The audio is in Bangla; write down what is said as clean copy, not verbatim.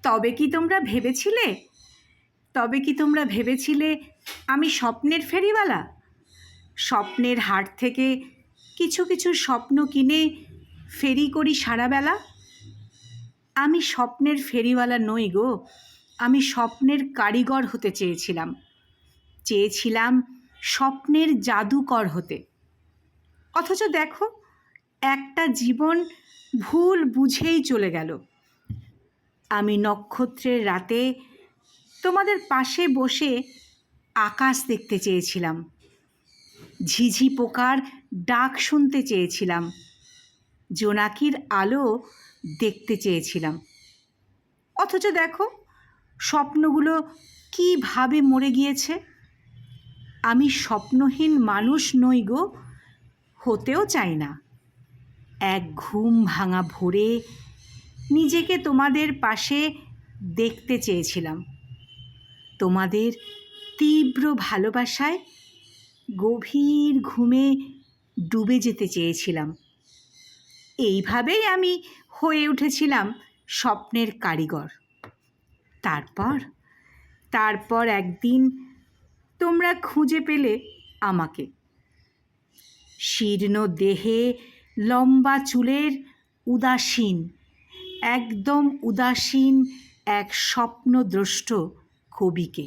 তবে কি তোমরা ভেবেছিলে তবে কি তোমরা ভেবেছিলে আমি স্বপ্নের ফেরিওয়ালা? স্বপ্নের হাট থেকে কিছু কিছু স্বপ্ন কিনে ফেরি করি সারাবেলা? আমি স্বপ্নের ফেরিওয়ালা নই গো, আমি স্বপ্নের কারিগর হতে চেয়েছিলাম স্বপ্নের জাদুকর হতে। অথচ দেখো, একটা জীবন ভুল বুঝেই চলে গেল। আমি নক্ষত্রের রাতে তোমাদের পাশে বসে আকাশ দেখতে চেয়েছিলাম, ঝিঝি পোকার ডাক শুনতে চেয়েছিলাম, জোনাকির আলো দেখতে চেয়েছিলাম। অথচ দেখো, স্বপ্নগুলো কীভাবে মরে গিয়েছে। আমি স্বপ্নহীন মানুষ নই গো, হতেও চাই না। এক ঘুম ভাঙা ভোরে নিজেকে তোমাদের পাশে দেখতে চেয়েছিলাম, তোমাদের তীব্র ভালোবাসায় গভীর ঘুমে ডুবে যেতে চেয়েছিলাম। এইভাবেই আমি হয়ে উঠেছিলাম স্বপ্নের কারিগর। তারপর একদিন তোমরা খুঁজে পেলে আমাকে। শীর্ণ দেহে, লম্বা চুলের, একদম উদাসীন এক স্বপ্নদ্রষ্ট কবিকে।